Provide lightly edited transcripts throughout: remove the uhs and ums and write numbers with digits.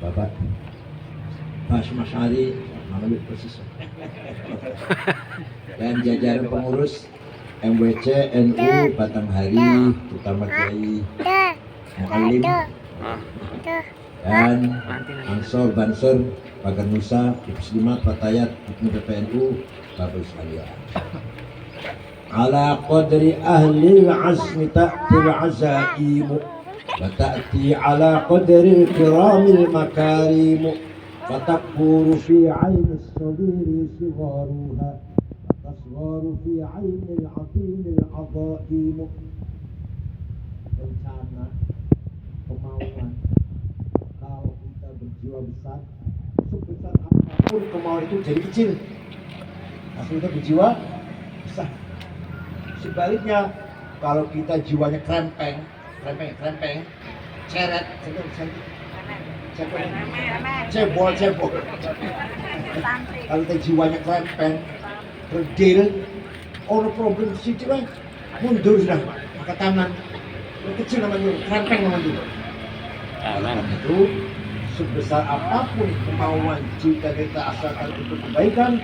Bapak Mas Ali Maulid persis dan jajaran pengurus MWC NU Batanghari, terutama Kiai Mu'alim dan Ansor Bansor Pagar Nusa Muslimat Fatayat Ibnu PPNU Bapak sekalian. Ala qadri ahli al-azmi ta'til azaimu wa ta'ti ala qadri al-kiramil makarimu fatakburu fi ayni as-sabiri sigharuha wa tasgharu fi ayni al-azim al-azaimu. Rencana kemauan kalau kita berjiwa besar, sebesar apapun kemauan itu jadi kecil. Asal kita berjiwa besar. Sebaliknya, kalau kita jiwanya krempeng, ceret, cebol. Kalau kita jiwanya krempeng, kerdil, ono problem situ kan, mundur sudah, angkat tangan, kecil namanya, krempeng namanya. Karena itu, sebesar apapun kemauan jika kita asalkan untuk kebaikan,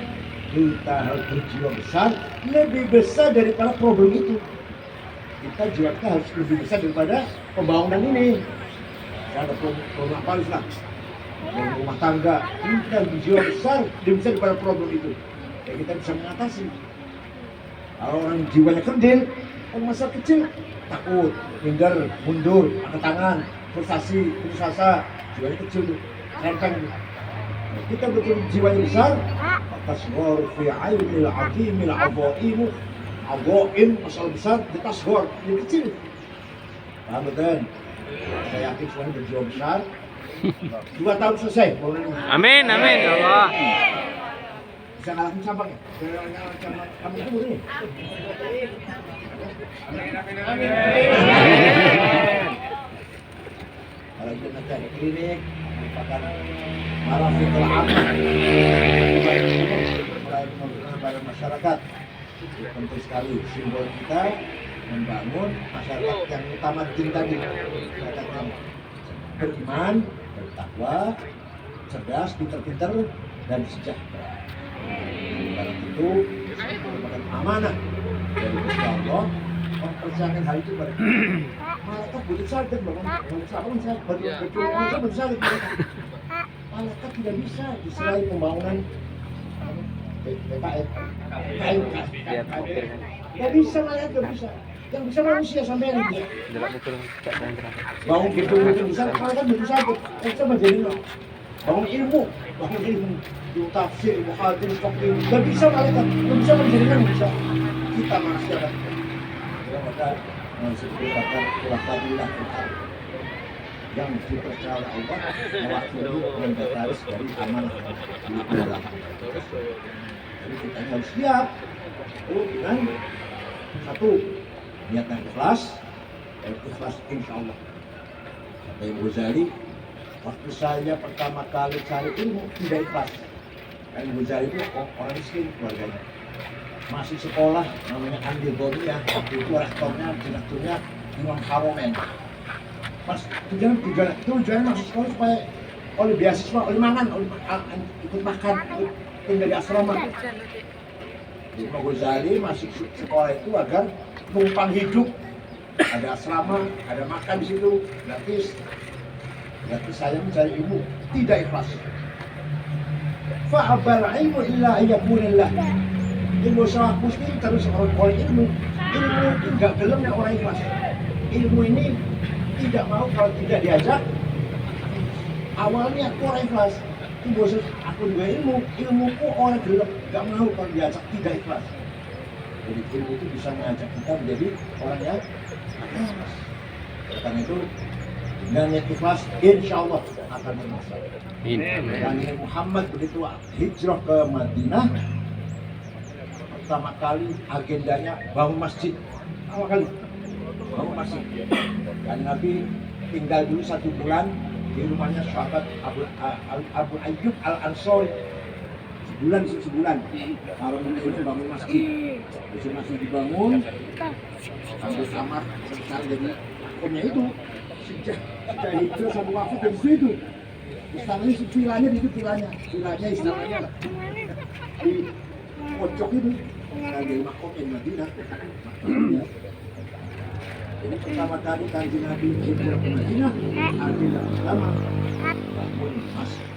kita harus berjiwa besar, lebih besar daripada problem itu. Jiwa kita harus lebih besar daripada pembangunan ini. Ada problem apa lah? Rumah tangga, kita berjiwa besar, lebih besar daripada problem itu. Ya kita bisa mengatasi. Kalau orang jiwanya kerdil, kalau masa kecil takut, minder, mundur, angkat tangan, frustasi, putus asa, jiwanya kecil, renteng. Kita betul jiwanya besar, tasghar fi ainil azimil azaimu, azaim masalah besar, tasghar yang kecil. Paham betul? Saya yakin semuanya berjiwa besar. 2 tahun selesai. Amin, amin ya Allah. Bisa ngalahin sampah ya? Kamu itu ini. Amin. Kalau kita nanti ada klinik, merupakan marafiqul amal kepada masyarakat. Penting sekali simbol kita membangun masyarakat yang utama tadi, masyarakat yang beriman, bertakwa, cerdas, pintar-pintar, dan sejahtera. Karena itu merupakan amanah dari Gusti Allah mempercayakan hal itu pada kita. Malaikat butuh sakit, malaikat tidak bisa diselain pembangunan PKF. Tidak bisa, malaikat tidak bisa. Yang bisa manusia sampai ini. Bangun gedung itu bisa, malaikat butuh sakit. Yang bisa menjadi bangun ilmu, ilmu tafsir, ilmu hadis, ilmu tidak bisa malaikat, tidak bisa menjadikan bisa. Kita manusia kan. Maka mensyukurkan kelahiran yang dipercaya Allah mewakili inventaris dari amanah di dalam. Jadi kita harus siap dengan satu niat yang ikhlas, dan ikhlas insya Allah. Kata Ibu Ghazali, waktu saya pertama kali cari ilmu tidak ikhlas. Kan Ibu Ghazali itu orang miskin keluarganya. Masih sekolah namanya Andi Gomiyah, waktu itu rektornya, direkturnya Imam Haromen. Pas tujuannya masuk sekolah supaya oleh beasiswa, oleh makan, ikut makan, tinggal di asrama. Imam Ghazali masuk sekolah itu agar numpang hidup, ada asrama, ada makan di situ, gratis. Berarti saya mencari ilmu tidak ikhlas. Fa'abal ilmu illa ayyakunillah. Ilmu sama muslim terus oleh ilmu itu nggak gelem ya orang ikhlas. Ilmu ini tidak mau kalau tidak diajak. Awalnya aku orang ikhlas, itu bos aku juga ilmuku orang gelem nggak mau kalau diajak, tidak ikhlas. Jadi ilmu itu bisa mengajak kita menjadi orang yang ikhlas. Karena itu dengan yang ikhlas insya Allah akan bermasalah. Dan Muhammad begitu hijrah ke Madinah, pertama kali agendanya bangun masjid. Awal kali bangun masjid. Dan Nabi tinggal dulu 1 bulan di rumahnya sahabat Abu Ayyub Al-Ansori. Sebulan. Kalau itu bangun masjid. Masjid dibangun, ambil kamar besar jadi punya itu. Sejak hijrah sampai wafat dari situ. Istilahnya vilanya itu vilanya istilahnya lah. Di pojok ini dari mahkota Madinah. Jadi pertama kali Kanjeng Nabi hijrah ke Madinah adalah pertama bangun masjid.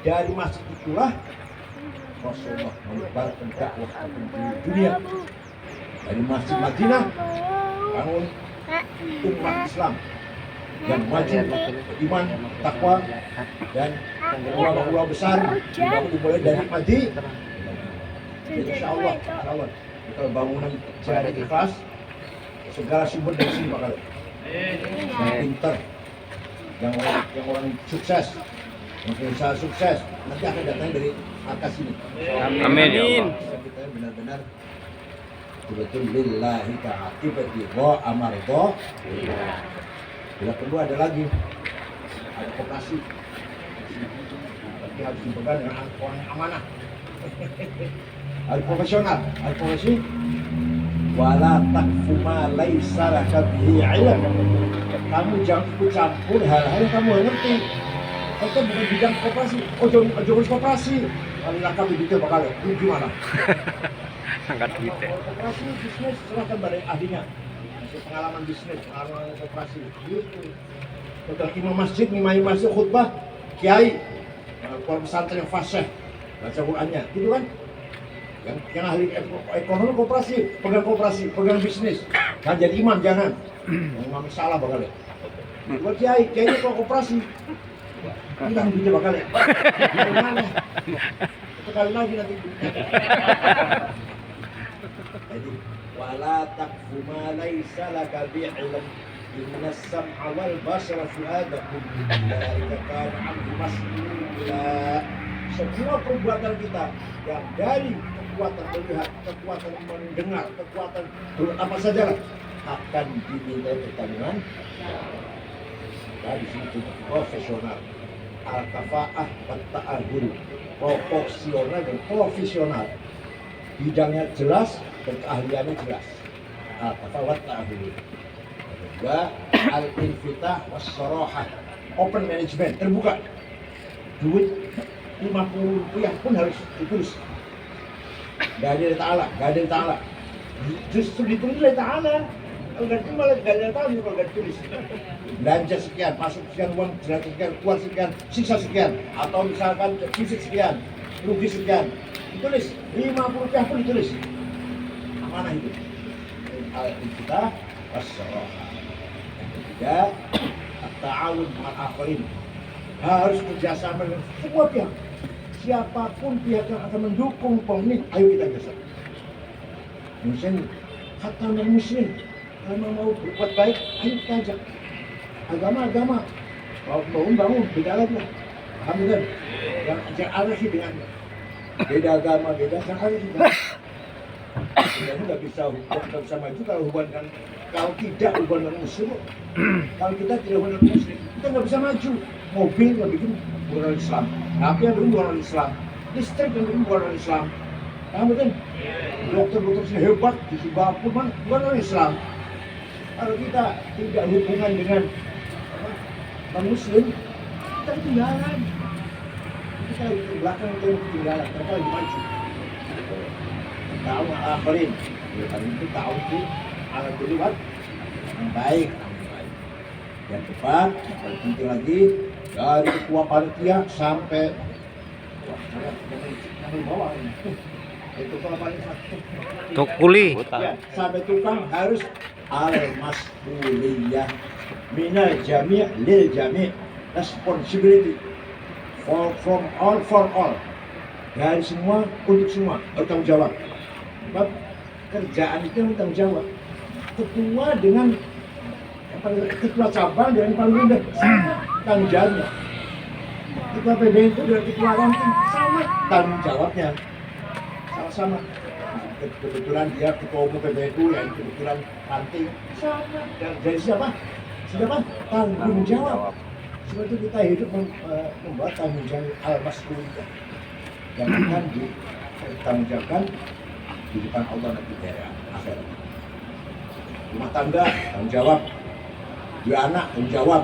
Dari masjid itulah Rasulullah menyebarkan dakwah ke dunia. Dari masjid Madinah bangun umat Islam yang maju, iman, takwa, dan ulama-ulama besar dimulai dari Madi. Jadi insya Allah kalau bangunan jadi ikhlas, segala sumber dari sini bakal yang pintar, yang orang sukses, yang pengusaha sukses, nanti akan datang dari atas ini. Amin ya Allah. Kita benar-benar betul lillahi ta'aqibati wa amardo. Bila perlu ada lagi, ada koperasi, tapi harus dipegang dengan orang yang amanah, harus profesional, harus profesi. Wala taqfu ma laisa laka bihi ilm. Kamu jangan ikut campur hal-hal yang kamu ngerti. Kita bukan bidang koperasi, ojo koperasi. Kalau laka begitu bakal gimana? Angkat duit ya. Koperasi bisnis serahkan pada ahlinya. Pengalaman bisnis, pengalaman koperasi, gitu. Tentang imam masjid khutbah, kiai, keluar pesantren yang fasih, baca Qurannya, gitu kan? Yang ahli ekonomi koperasi, pegang bisnis, kan jadi imam jangan, yang imam salah bakal ya. Buat kiainya kalau koperasi, hilang duitnya bakal ya. Gimana? Sekali lagi nanti. Jadi wala taqfu ma laysa laka bi'ilm inna as-sam'a wal basara fu'ada kulli ulaika kana 'anhu mas'ula. Semua perbuatan kita yang dari kekuatan melihat, kekuatan mendengar, kekuatan apa saja lah akan diminta pertanggungan. Nah, di sini profesional, al-kafa'ah wa ta'ahul, proporsional dan profesional, bidangnya jelas dan keahliannya jelas. Al-kafa'ah ta'ahul. Kedua, al-infitah was-sarahah, open management, terbuka. Duit 50 rupiah pun harus ditulis. Gak ada dari Ta'ala. Justru ditulis dari Ta'ala. Kalau gak ditulis malah gak ada tahu kalau gak ditulis. Belanja sekian, masuk sekian uang, sekian, keluar sekian, siksa sekian. Atau misalkan fisik sekian, rugi sekian. Ditulis, 50 rupiah pun ditulis. Amanah itu. Al-infitah was-sarahah. Yang ketiga, at-ta'awun ma'al-akhirin. Harus kerjasama dengan semua pihak. Siapapun pihak yang akan mendukung ini, ayo kita kerjasama. Muslim, kata non-muslim, kalau mau berbuat baik, ayo kita ajak. Agama, mau bangun, beda lagi. Paham kan? Yang arah sih dengan beda agama, beda arah sih. Kita nggak bisa maju kalau hubungan kalau tidak hubungan muslim. Kalau kita tidak hubungan muslim, kita nggak bisa maju. Mobil nggak bikin bukan Islam, HP yang bikin bukan Islam, listrik yang bikin bukan Islam. Kamu kan dokter sini hebat di Singapura kan bukan Islam. Kalau kita tidak hubungan dengan non-muslim, kita ketinggalan. Kita di belakang itu ketinggalan, mereka lagi maju. Tahu akhirin, itu tahu itu alat duluan yang baik. Yang cepat, yang paling penting lagi dari ketua panitia sampai bawah ini. Itu kalau paling Tukuli. ya, sampai tukang harus al-mas'uliyah minal jami' lil jami', responsibility from all for all, dari semua untuk semua, bertanggung jawab. Sebab kerjaan itu bertanggung jawab. Ketua dengan ketua cabang dengan paling rendah tanggung jawabnya. Ketua PBN itu dengan ketua ranting sama tanggung jawabnya, sama-sama. Kebetulan dia ketua umum PBNU, yang kebetulan ranting sama. Dan dari siapa? Tanggung jawab. Sebab itu kita hidup membuat tanggung jawab al-mas'uliyah yang akan ditanggungjawabkan di depan Allah nanti di akhirat. Rumah tangga tanggung jawab, dua anak tanggung jawab,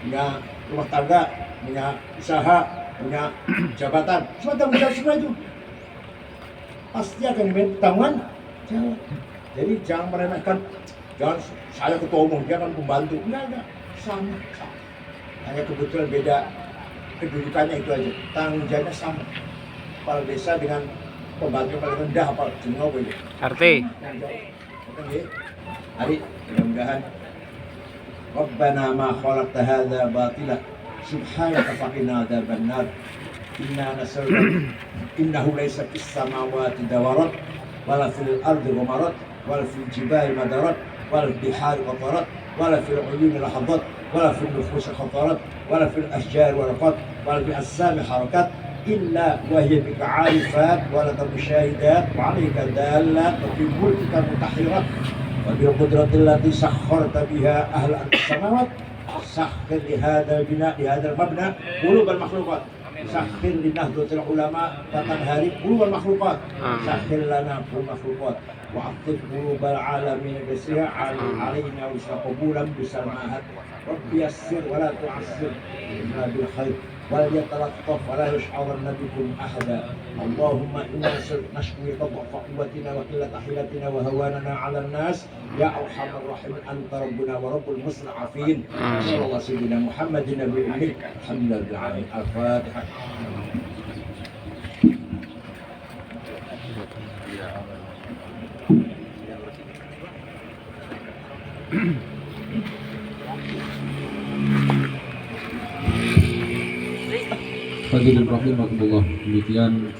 punya rumah tangga, punya usaha, punya jabatan, semua tanggung jawab semua itu. Pasti akan diminta pertanggungan jawab. Jadi jangan meremehkan, jangan saya ketua umum, dia kan pembantu. Enggak, sama. Hanya kebetulan beda kedudukannya itu aja. Tanggung jawabnya sama. Kepala desa dengan pembantu paling rendah apa jeneng apa itu? RT. Hari mudah-mudahan Rabbana ma khalaqta hadza batila subhanaka faqina adzaban nar inna nas'aluka innahu laysa fis samawati dawarat wala fil ardi ghamarat wala fil jibali madarat wala fil bihari qatarat wala fil uyuni lahadat wala fil nufusi khatarat wala fil ashjar waraqat wala fil asami harakat إلا وهي بك عارفات ولك مشاهدات وعليك دالات وفي ملكك متحرة وبالقدرة التي سخرت بها أهل السماوات سخر لهذا البناء لهذا المبنى قلوب المخلوقات سخر لنهضة العلماء فتنهرب قلوب المخلوقات سخر لنا كل المخلوقات وعطف قلوب العالمين بسرها علينا وقبولا بسماحة رب يسر ولا تعسر إلا بالخير ولا يتلطف ولا يشعرن بكم احدا اللهم انا نشكوك ضعف قوتنا وقله حيلتنا وهواننا على الناس يا ارحم الراحمين انت ربنا ورب المستضعفين صلى الله سيدنا محمد النبي الامي الحمد لله رب العالمين الفاتحه Hadirin rahimahumullah, demikian